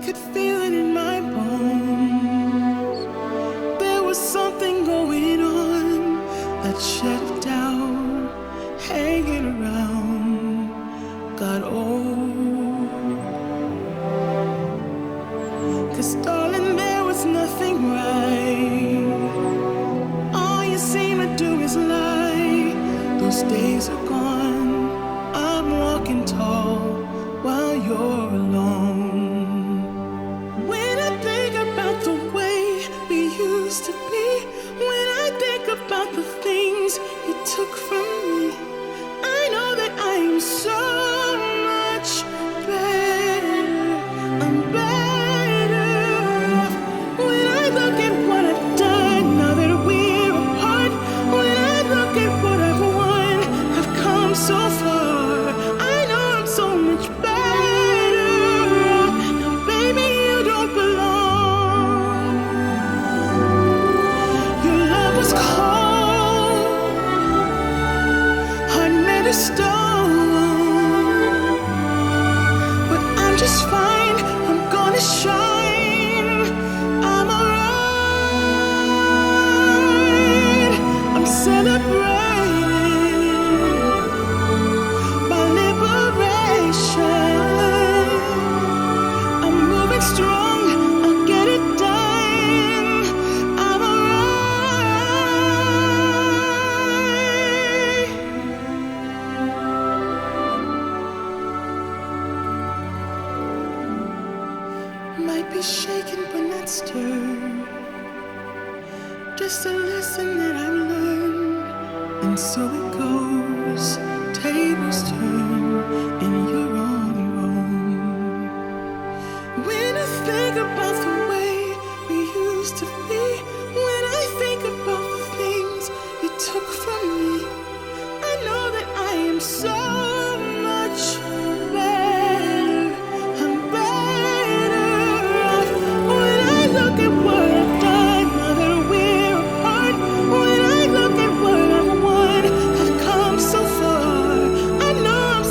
could feel it in my bones. There was something going on that shut down, hanging around, got old. 'Cause darling, there was nothing right. All you seem to do is lie. Those days are gone. I'm walking tall while you're alone. When I think about the way we used to be, when I think about the things you took from me, I know that I am so much better. I'm better off. When I look at what I've done now that we're apart, when I look at what I've won, I've come so far. I know I'm so much better off. Now, baby, you don't belong. Your love was cold, heart made of stone. But I'm just fine, I'm gonna shine. I'm alright. I'm celebrating my liberation. I'm moving strong, I'll get it done. I'm alright. Might be shaken but not stirred. Just a lesson that I've learned. And so it goes, tables turn, and you're on your own. When I think about the way we used to be, when I think about the things you took from me, I know that I am so much better. I'm better off. When I look at what I've done now that we're apart, when I look at what I've won, I've come so far. I know I'm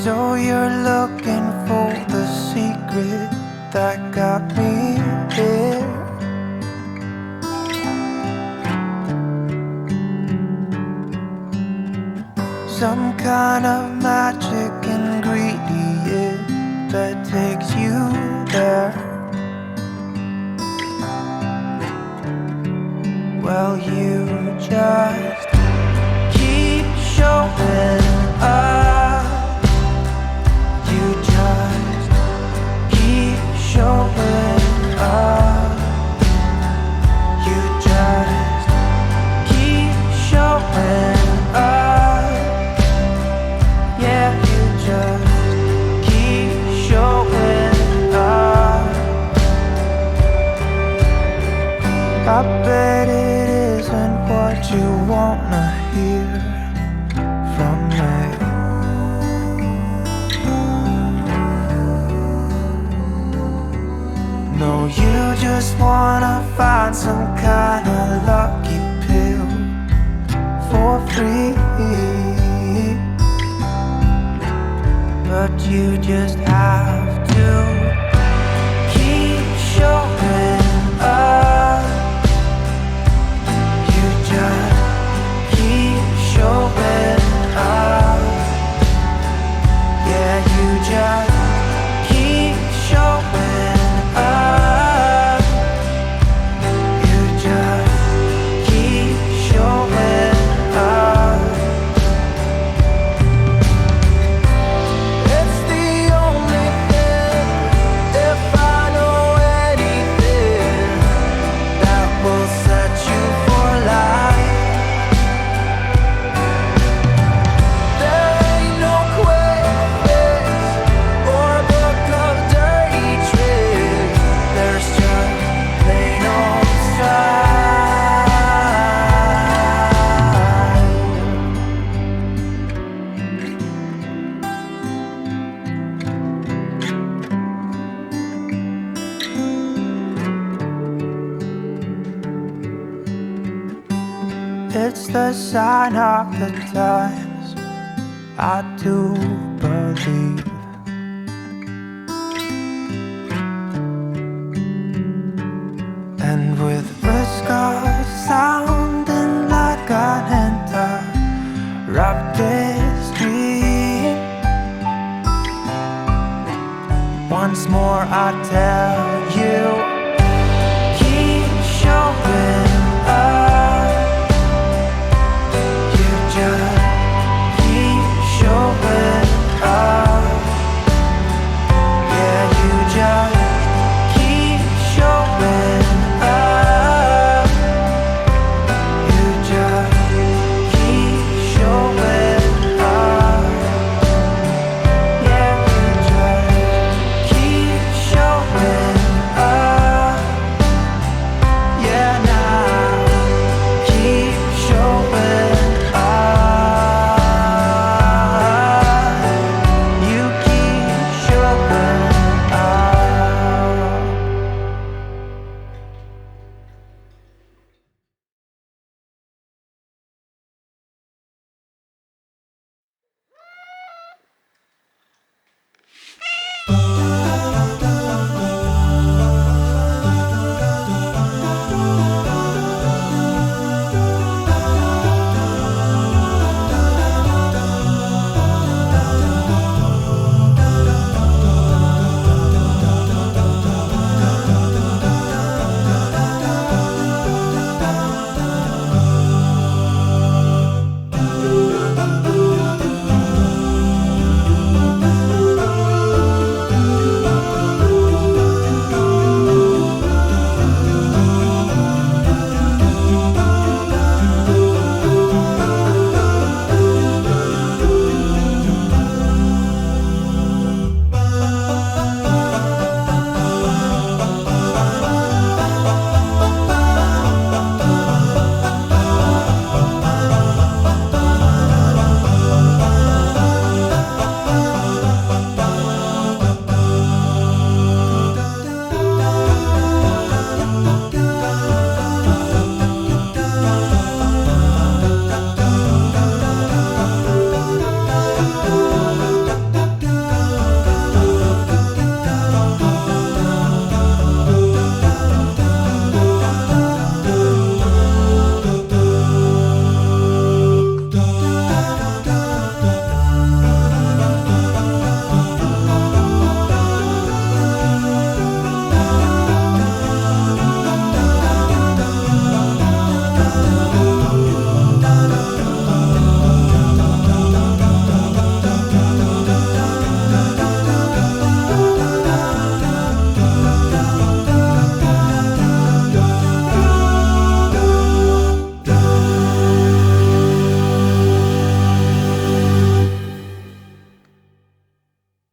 So you're looking for the secret that got me here. Some kind of magic ingredient that takes you there. Well, you just keep showing up. You just keep showing up. You just keep showing up. Yeah, you just keep showing up. I bet it isn't what you wanna hear from me. No, you just wanna find some kind of lucky pill for free. But you just have to keep showing up. You just keep showing up. Yeah, you just keep showing up. You just keep showing up. It's the only thing, if I know anything, that will set you for life. There ain't no quick fix or book of dirty tricks. There's just plain old style. It's the sign of the times. I do believe